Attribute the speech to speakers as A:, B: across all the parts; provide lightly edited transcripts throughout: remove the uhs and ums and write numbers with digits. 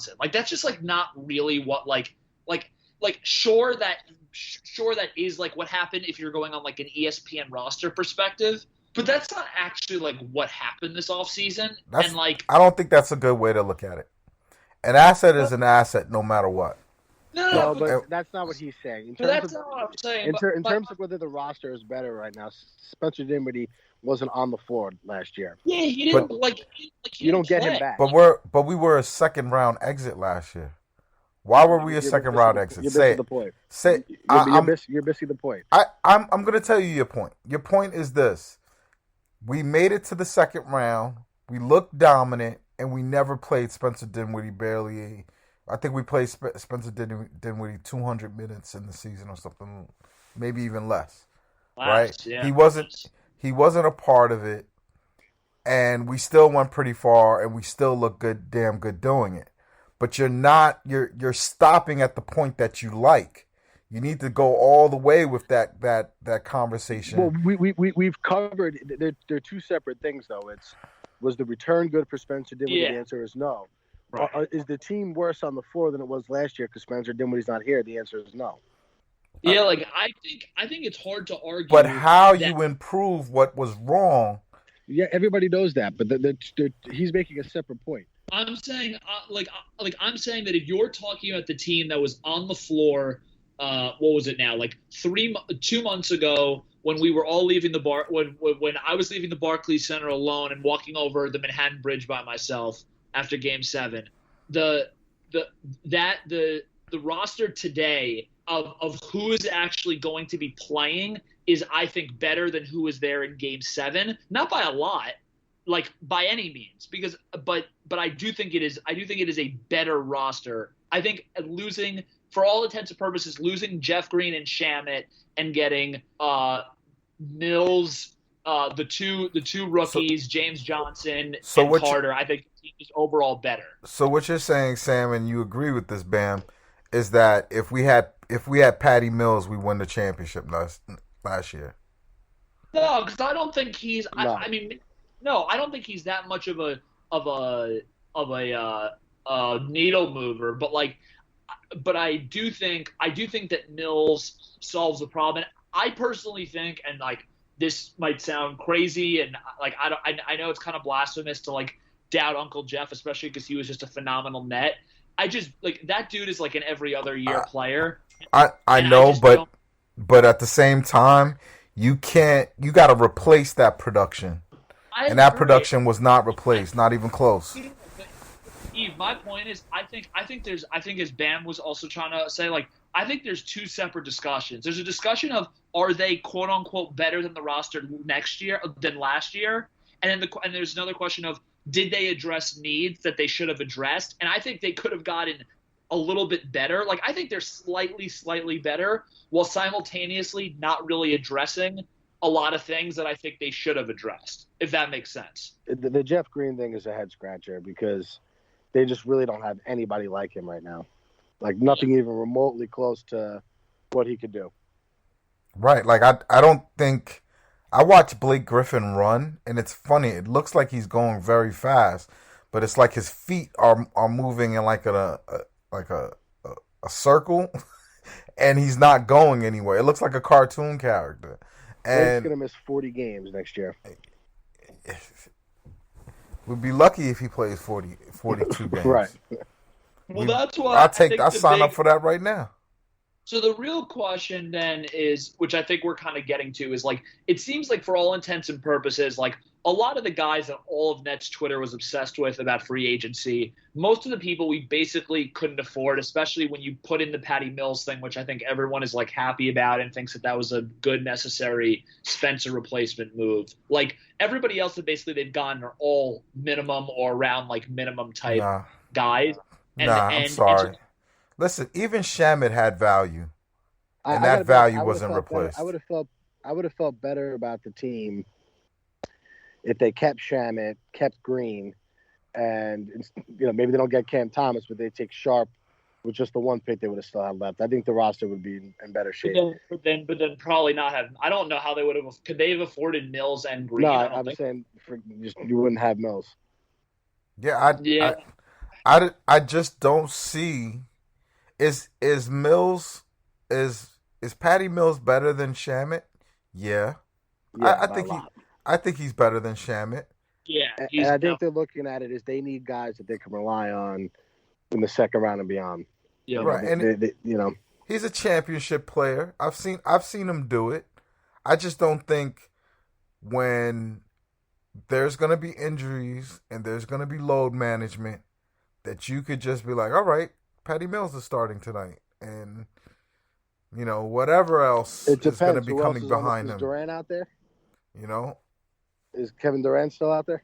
A: Johnson. Like that's just like not really what sure that is like what happened if you're going on like an ESPN roster perspective, but that's not actually like what happened this offseason. And
B: That's
A: like
B: I don't think that's a good way to look at it. An asset is an asset no matter what.
A: no,
C: No,
A: but,
C: but
B: And
C: that's not what he's saying.
A: but that's not what I'm saying.
C: In terms of whether the roster is better right now, Spencer Dinwiddie wasn't on the floor last year.
A: yeah, he
B: but
A: didn't like he
C: You
A: didn't
C: don't get him
A: play.
C: back.
B: but we were a second round exit last year. Why were we a second round exit?
C: You're
B: Say
C: missing
B: it.
C: the point.
B: Say
C: You're missing the point.
B: I'm gonna tell you your point. Your point is this: we made it to the second round. We looked dominant, and we never played Spencer Dinwiddie barely. I think we played Spencer Dinwiddie 200 minutes in the season or something, maybe even less. Right?
A: Yeah.
B: He wasn't a part of it, and we still went pretty far, and we still look damn good doing it. But you're stopping at the point that you like. You need to go all the way with that conversation.
C: Well, we've covered. They're two separate things, though. Was the return good for Spencer Dinwiddie?
A: Yeah.
C: The answer is no.
A: Right.
C: Is the team worse on the floor than it was last year because Spencer Dinwiddie's not here? The answer is no.
A: Yeah, like I think it's hard to argue.
B: But how you improve what was wrong?
C: Yeah, everybody knows that, but he's making a separate point.
A: I'm saying, I'm saying that if you're talking about the team that was on the floor, what was it now? Like 2 months ago, when we were all leaving the bar, when I was leaving the Barclays Center alone and walking over the Manhattan Bridge by myself after Game 7, the roster today of who is actually going to be playing is, I think, better than who was there in Game 7. Not by a lot, like by any means, because but I do think it is a better roster. I think losing, for all intents and purposes, losing Jeff Green and Shamet and getting Mills, the two rookies, James Johnson and Carter, I think the team is overall better.
B: So what you're saying, Sam, and you agree with this, Bam, is that if we had Patty Mills, we won the championship last year.
A: No, because I don't think he's.
C: No.
A: I don't think he's that much of a needle mover. But I do think that Mills solves the problem. And I personally think, and like this might sound crazy, and like I know it's kind of blasphemous to like doubt Uncle Jeff, especially because he was just a phenomenal net. I just like that dude is like an every other year player.
B: I know, but at the same time, you got to replace that production. And that production was not replaced, not even close.
A: Eve, my point is, I think as Bam was also trying to say, like, I think there's two separate discussions. There's a discussion of, are they quote unquote better than the roster than last year, and there's another question of, did they address needs that they should have addressed? And I think they could have gotten a little bit better. Like, I think they're slightly better, while simultaneously not really addressing a lot of things that I think they should have addressed, if that makes sense.
C: The Jeff Green thing is a head scratcher because they just really don't have anybody like him right now. Like, nothing even remotely close to what he could do.
B: Right. Like, I don't think – I watch Blake Griffin run, and it's funny. It looks like he's going very fast, but it's like his feet are moving in like a circle, and he's not going anywhere. It looks like a cartoon character. And
C: he's going to miss 40 games next year.
B: We'd be lucky if he plays 42 games.
C: Right.
A: Well, that's why
B: I'll sign up for that right now.
A: So the real question then is, which I think we're kind of getting to, is like, it seems like for all intents and purposes, like a lot of the guys that all of Nets Twitter was obsessed with about free agency, most of the people we basically couldn't afford, especially when you put in the Patty Mills thing, which I think everyone is like happy about and thinks that was a good, necessary Spencer replacement move. Like everybody else that basically they've gotten are all minimum or around like minimum type guys.
B: I'm sorry. Listen, even Shamet had value, and that value wasn't replaced.
C: I would have felt better about the team if they kept Shamet, kept Green, and maybe they don't get Cam Thomas, but they take Sharp with just the one pick they would have still had left. I think the roster would be in better shape.
A: But then probably not have. I don't know how they would have. Could they have afforded Mills and Green?
C: No, I'm saying you wouldn't have Mills.
B: Yeah, I just don't see is Mills is Patty Mills better than Shamit? Yeah.
C: Yeah,
B: I
C: by a
B: think
C: lot.
B: I think he's better than Shamit.
A: Yeah,
C: And
A: he's
C: I think they're looking at it as they need guys that they can rely on in the second round and beyond.
A: yeah.
B: Right. And
C: You know,
B: he's a championship player. I've seen him do it. I just don't think when there's going to be injuries and there's going to be load management that you could just be like, all right, Patty Mills is starting tonight, and whatever else
C: it
B: is going to
C: depends.
B: be
C: Who else
B: coming
C: is on
B: behind
C: Is
B: him.
C: Durant out there?
B: You know,
C: Is Kevin Durant still out there?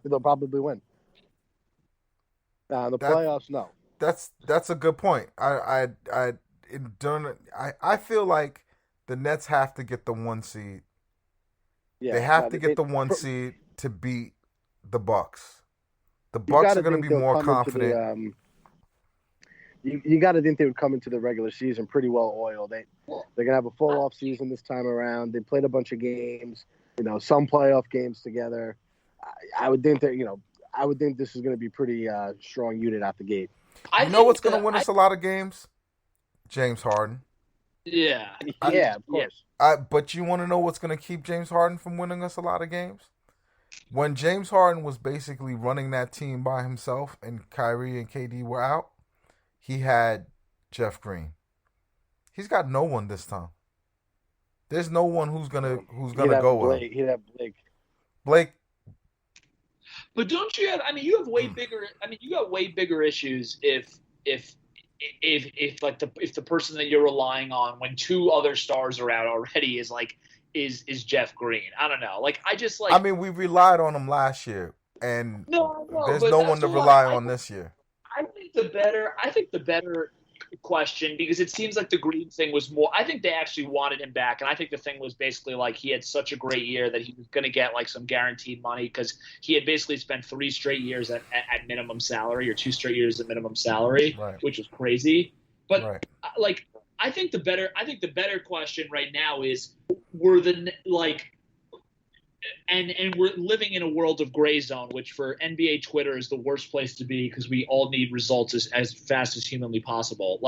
C: They'll probably win. The
B: That-
C: playoffs, no.
B: that's a good point. I feel like the Nets have to get the 1 seed.
C: Yeah,
B: They have
C: no,
B: to get the 1 seed to beat the Bucks. The
C: you
B: Bucks
C: gotta
B: are going to
C: think
B: be
C: they'll
B: more
C: come into the,
B: confident.
C: you got to think they would come into the regular season pretty well oiled. They're gonna have a full off season this time around. They played a bunch of games, some playoff games together. I would think that I would think this is going to be pretty strong unit out the gate.
B: You know what's going to win us a lot of games? James Harden.
A: Yeah.
C: Yeah, of course.
B: But you want to know what's going to keep James Harden from winning us a lot of games? When James Harden was basically running that team by himself and Kyrie and KD were out, he had Jeff Green. He's got no one this time. There's no one who's gonna go with him.
C: He'd have Blake.
B: Blake.
A: But don't you have? I mean, you have way bigger. I mean, you got way bigger issues if the person that you're relying on when 2 other stars are out already is Jeff Green. I don't know.
B: I mean, we relied on him last year, and there's no one to rely on this year.
A: I think the better question, because it seems like the Green thing was more. I think they actually wanted him back, and I think the thing was basically he had such a great year that he was going to get some guaranteed money because he had basically spent 3 straight years at minimum salary or 2 straight years at minimum salary,
B: right,
A: which was crazy. But
B: right.
A: I think the better question right now is and we're living in a world of gray zone, which for NBA Twitter is the worst place to be because we all need results as fast as humanly possible.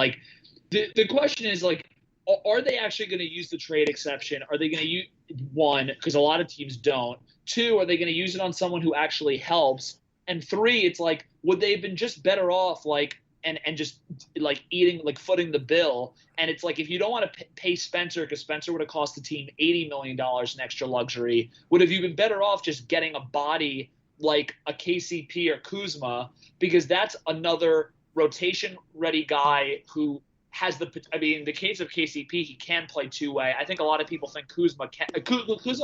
A: The question is are they actually going to use the trade exception? Are they going to use 1, because a lot of teams don't. 2, are they going to use it on someone who actually helps? And 3, it's would they have been just better off and just footing the bill? And it's if you don't want to pay Spencer, because Spencer would have cost the team $80 million in extra luxury, would have you been better off just getting a body like a KCP or Kuzma, because that's another rotation ready guy who has in the case of KCP, he can play 2-way. I think a lot of people think Kuzma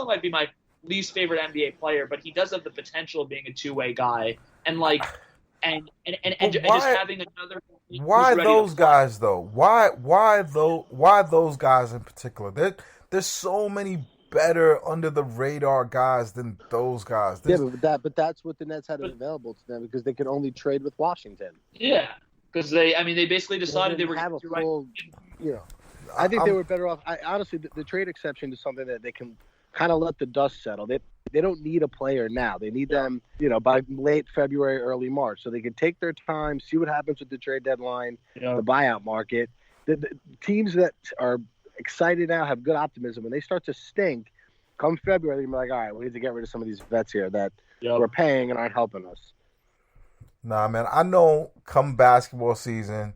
A: might be my least favorite NBA player, but he does have the potential of being a 2-way guy. And and just having another.
B: Why those guys though? Why those guys in particular? There's so many better under the radar guys than those guys.
C: But that's what the Nets had available to them because they could only trade with Washington.
A: Yeah, because they basically decided they were
C: have a full. I think they were better off. Honestly, the trade exception is something that they can kind of let the dust settle. They don't need a player now. They need them, by late February, early March, so they can take their time, see what happens with the trade deadline, the buyout market. The teams that are excited now have good optimism. When they start to stink, come February, they're going to be all right, we need to get rid of some of these vets here that we're paying and aren't helping us.
B: Nah, man, I know come basketball season,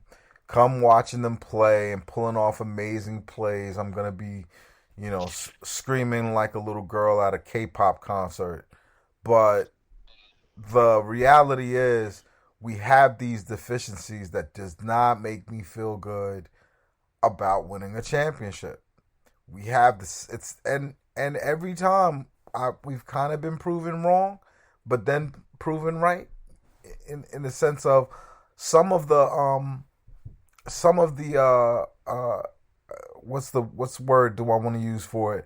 B: come watching them play and pulling off amazing plays, I'm going to be screaming like a little girl at a K-pop concert. But the reality is we have these deficiencies that does not make me feel good about winning a championship. We have this, and every time we've kind of been proven wrong, but then proven right in the sense of some of the what's word do I want to use for it?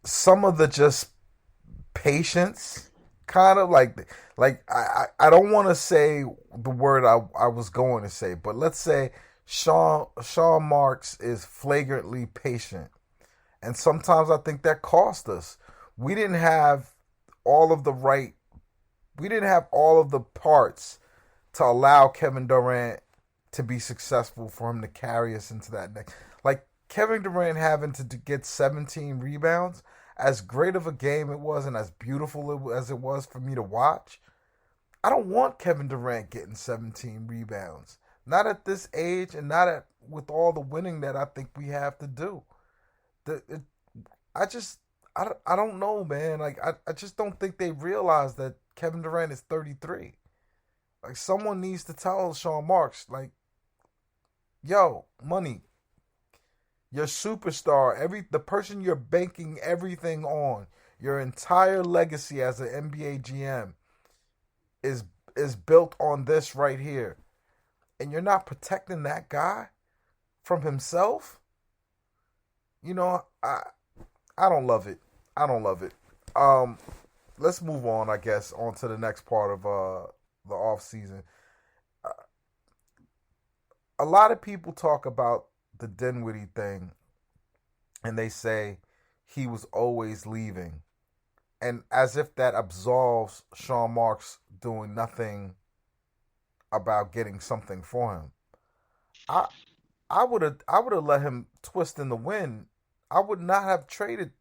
B: Some of the just patience, kind of like I don't want to say the word I was going to say, but let's say Sean Marks is flagrantly patient, and sometimes I think that cost us. We didn't have all of the right we didn't have all of the parts to allow Kevin Durant to be successful for him to carry us into that next. Like Kevin Durant having to get 17 rebounds, as great of a game it was and as beautiful as it was for me to watch, I don't want Kevin Durant getting 17 rebounds. Not at this age and with all the winning that I think we have to do. I don't know, man. Like I just don't think they realize that Kevin Durant is 33. Like someone needs to tell Sean Marks, like, yo, money, your superstar, the person you're banking everything on, your entire legacy as an NBA GM is built on this right here. And you're not protecting that guy from himself? You know, I don't love it. I don't love it. Let's move on, I guess, on to the next part of the off season. A lot of people talk about the Dinwiddie thing, and they say he was always leaving, and as if that absolves Sean Marks doing nothing about getting something for him. I would have let him twist in the wind. I would not have traded,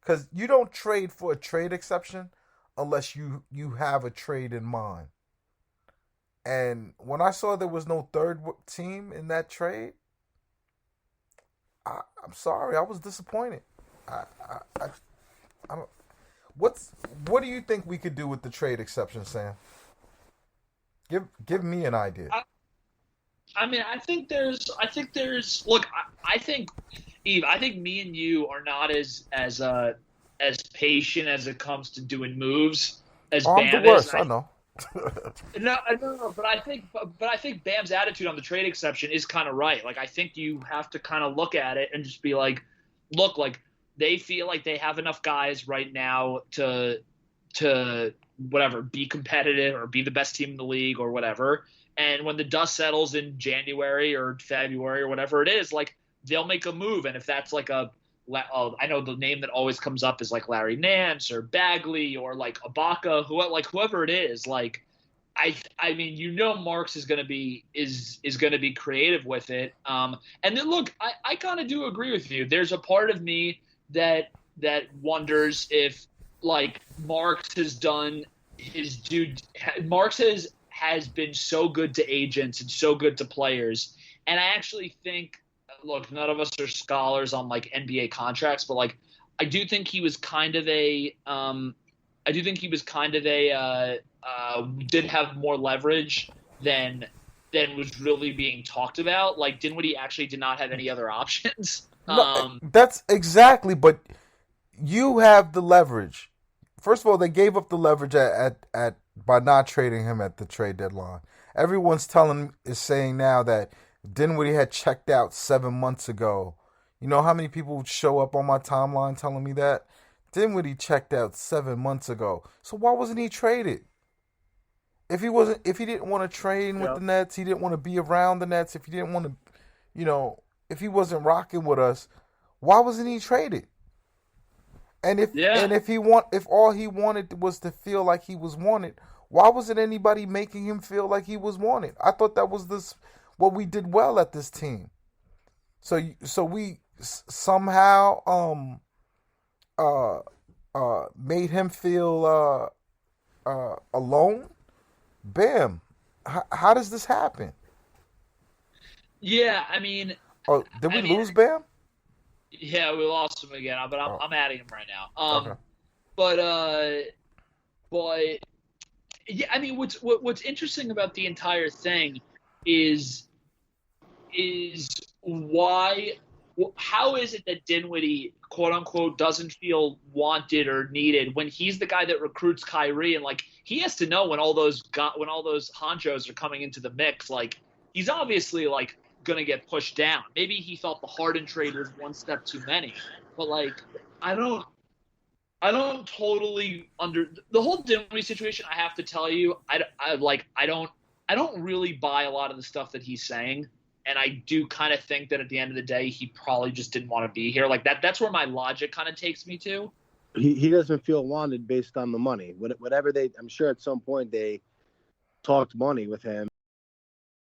B: because you don't trade for a trade exception unless you have a trade in mind. And when I saw there was no third team in that trade, I'm sorry, I was disappointed. I don't. What do you think we could do with the trade exception, Sam? Give me an idea.
A: I mean, I think there's. Look, I think, Eve. I think me and you are not as patient as it comes to doing moves as Bam
B: I'm the worst.
A: is.
B: I know.
A: No, but I think Bam's attitude on the trade exception is kind of right. Like, I think you have to kind of look at it and just be like, look, like they feel like they have enough guys right now to whatever, be competitive or be the best team in the league or whatever. And when the dust settles in January or February or whatever it is, like they'll make a move. And if that's like I know the name that always comes up is like Larry Nance or Bagley or like Ibaka, whoever it is. Like, I mean, you know, Marks is going to be creative with it. And then look, I kind of do agree with you. There's a part of me that wonders if like Marks has done his due. Marks has been so good to agents and so good to players, and I actually think. Look, none of us are scholars on like NBA contracts, but like I do think he was kind of a did have more leverage than was really being talked about. Like Dinwiddie actually did not have any other options.
B: No, that's exactly, but you have the leverage. First of all, they gave up the leverage at by not trading him at the trade deadline. Everyone's saying now that Dinwiddie had checked out 7 months ago. You know how many people would show up on my timeline telling me that? Dinwiddie checked out 7 months ago. So why wasn't he traded? If he didn't want to train with the Nets, he didn't want to be around the Nets, if he didn't want to, if he wasn't rocking with us, why wasn't he traded? And if all he wanted was to feel like he was wanted, why wasn't anybody making him feel like he was wanted? I thought that was what we did well at this team. So we somehow made him feel alone. Bam, how does this happen?
A: Yeah, I mean,
B: did we lose Bam?
A: Yeah, we lost him again, but I'm adding him right now.
B: Okay.
A: But yeah, I mean, what's interesting about the entire thing is how is it that Dinwiddie, quote unquote, doesn't feel wanted or needed when he's the guy that recruits Kyrie, and like he has to know when all those honchos are coming into the mix, like he's obviously like gonna get pushed down. Maybe he felt the Harden trade was one step too many, but like I don't totally the whole Dinwiddie situation. I have to tell you, I don't really buy a lot of the stuff that he's saying. And I do kind of think that at the end of the day, he probably just didn't want to be here. Like that's where my logic kind of takes me to.
C: he doesn't feel wanted based on the money. Whatever I'm sure at some point they talked money with him.